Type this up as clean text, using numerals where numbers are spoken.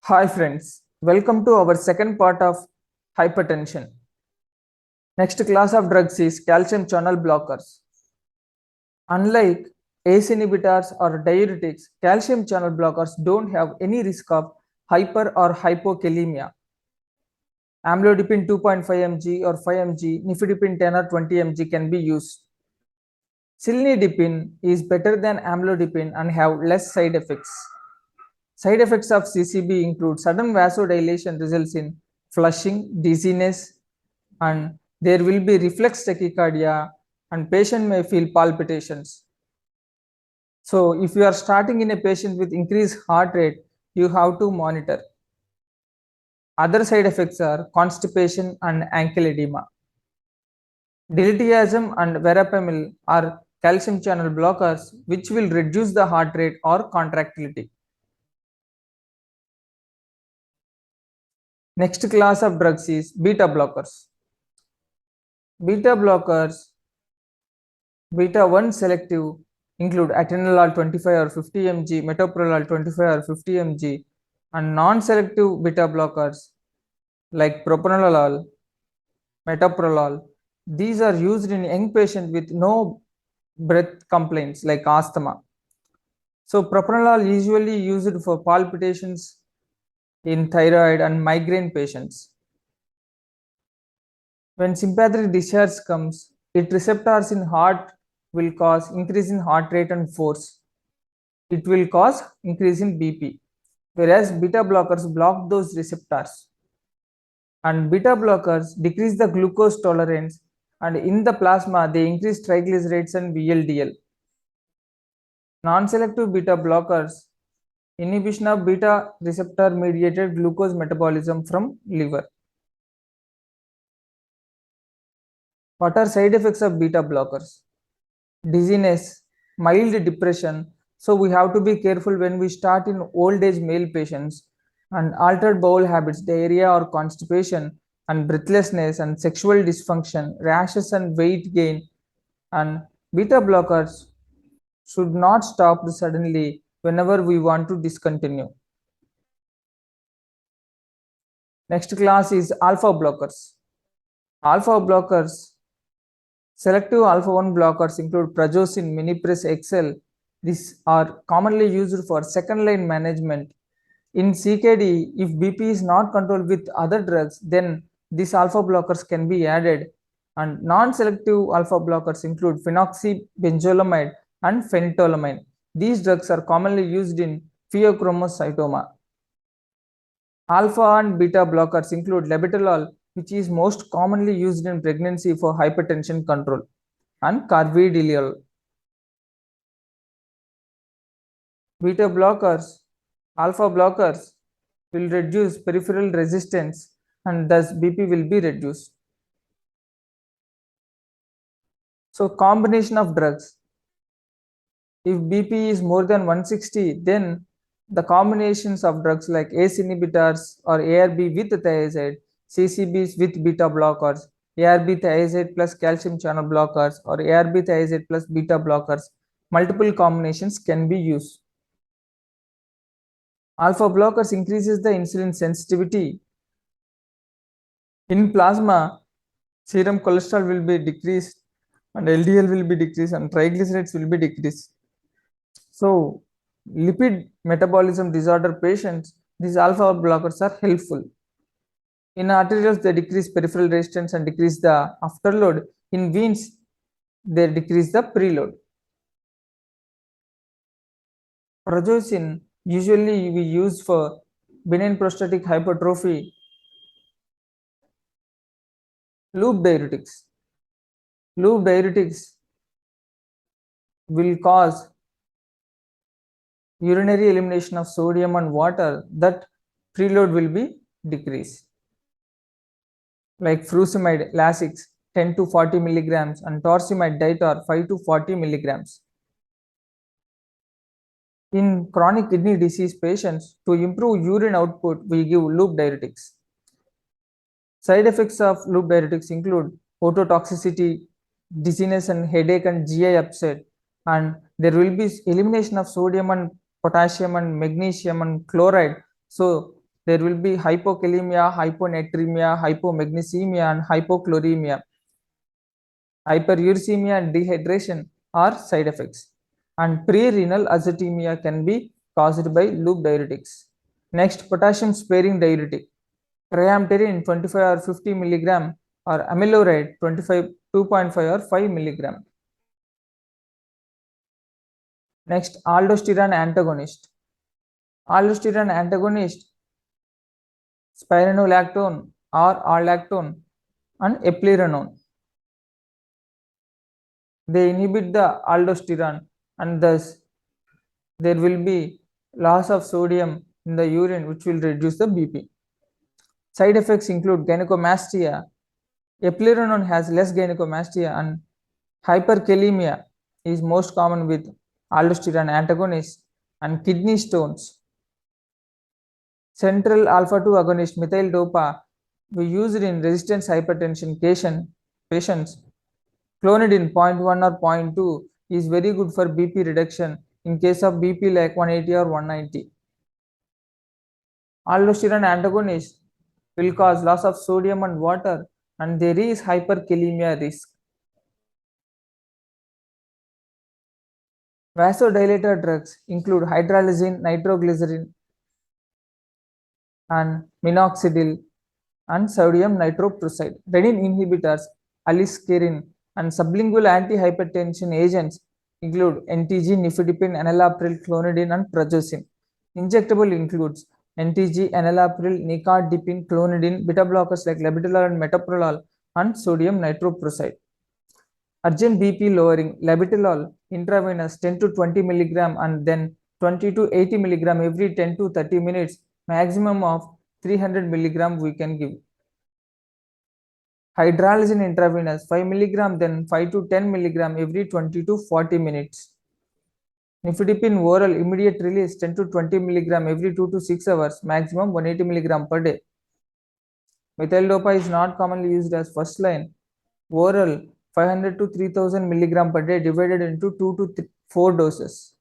Hi friends, welcome to our second part of hypertension. Next class of drugs is calcium channel blockers. Unlike ACE inhibitors or diuretics, calcium channel blockers don't have any risk of hyper or hypokalemia. Amlodipine 2.5 mg or 5 mg, nifedipine 10 or 20 mg can be used. Cilnidipine is better than amlodipine and have less side effects. Side effects of CCB include sudden vasodilation results in flushing, dizziness, and there will be reflex tachycardia and patient may feel palpitations. So if you are starting in a patient with increased heart rate, you have to monitor. Other side effects are constipation and ankle edema. Diltiazem and verapamil are calcium channel blockers which will reduce the heart rate or contractility. Next class of drugs is beta blockers. Beta blockers, beta 1 selective include atenolol 25 or 50 mg, metoprolol 25 or 50 mg, and non-selective beta blockers like propranolol, metoprolol. These are used in young patients with no breath complaints like asthma. So propranolol usually used for palpitations in thyroid and migraine patients. When sympathetic discharge comes, its receptors in heart will cause increase in heart rate and force. It will cause increase in BP, whereas beta blockers block those receptors. And beta blockers decrease the glucose tolerance, and in the plasma they increase triglycerides and VLDL. Non-selective beta blockers inhibition of beta receptor mediated glucose metabolism from liver. What are side effects of beta blockers? Dizziness, mild depression. So we have to be careful when we start in old age male patients, and altered bowel habits, diarrhea or constipation, and breathlessness and sexual dysfunction, rashes and weight gain. And beta blockers should not stop suddenly whenever we want to discontinue. Next class is alpha blockers. Alpha blockers, selective alpha 1 blockers include prazosin, Minipres XL. These are commonly used for second line management. In CKD, if BP is not controlled with other drugs, then these alpha blockers can be added. And non-selective alpha blockers include phenoxybenzolamide and phentolamine. These drugs are commonly used in pheochromocytoma. Alpha and beta blockers include labetalol, which is most commonly used in pregnancy for hypertension control, and carvedilol. Beta blockers, alpha blockers will reduce peripheral resistance and thus BP will be reduced. So combination of drugs. If BP is more than 160, then the combinations of drugs like ACE inhibitors or ARB with thiazide, CCBs with beta blockers, ARB thiazide plus calcium channel blockers, or ARB thiazide plus beta blockers, multiple combinations can be used. Alpha blockers increases the insulin sensitivity. In plasma, serum cholesterol will be decreased and LDL will be decreased and triglycerides will be decreased. So lipid metabolism disorder patients, these alpha blockers are helpful. In arterioles, they decrease peripheral resistance and decrease the afterload. In veins, they decrease the preload. Prazosin usually we use for benign prostatic hypertrophy. Loop diuretics. Loop diuretics will cause urinary elimination of sodium and water, that preload will be decreased. Like furosemide Lasix 10 to 40 milligrams and torsemide Ditor 5 to 40 milligrams. In chronic kidney disease patients, to improve urine output, we give loop diuretics. Side effects of loop diuretics include ototoxicity, dizziness and headache and GI upset, and there will be elimination of sodium and potassium and magnesium and chloride. So there will be hypokalemia, hyponatremia, hypomagnesemia, and hypochloremia. Hyperuricemia and dehydration are side effects, and pre-renal azotemia can be caused by loop diuretics. Next, potassium sparing diuretic. Triamterene 25 or 50 milligram or amiloride 25, 2.5 or 5 milligram. Next, aldosterone antagonist. Aldosterone antagonist, spironolactone or aldactone and eplerenone. They inhibit the aldosterone, and thus there will be loss of sodium in the urine, which will reduce the BP. Side effects include gynecomastia. Eplerenone has less gynecomastia, and hyperkalemia is most common with aldosterone antagonists, and kidney stones. Central alpha-2 agonist methyl dopa we used in resistance hypertension patients. Clonidine 0.1 or 0.2 is very good for BP reduction in case of BP like 180 or 190. Aldosterone antagonists will cause loss of sodium and water, and there is hyperkalemia risk. Vasodilator drugs include hydralazine, nitroglycerin, and minoxidil, and sodium nitroprusside. Renin inhibitors, aliskiren, and sublingual antihypertension agents include NTG, nifedipine, enalapril, clonidine, and prazosin. Injectable includes NTG, enalapril, nicardipine, clonidine, beta blockers like labetalol and metoprolol, and sodium nitroprusside. Urgent BP lowering, labetalol intravenous 10 to 20 milligram and then 20 to 80 milligram every 10 to 30 minutes, maximum of 300 milligram we can give. Hydralazine intravenous 5 milligram, then 5 to 10 milligram every 20 to 40 minutes. Nifedipine oral immediate release 10 to 20 milligram every 2 to 6 hours, maximum 180 milligram per day. Methyl dopa is not commonly used as first line. Oral 500 to 3000 milligram per day divided into 2 to 4 doses.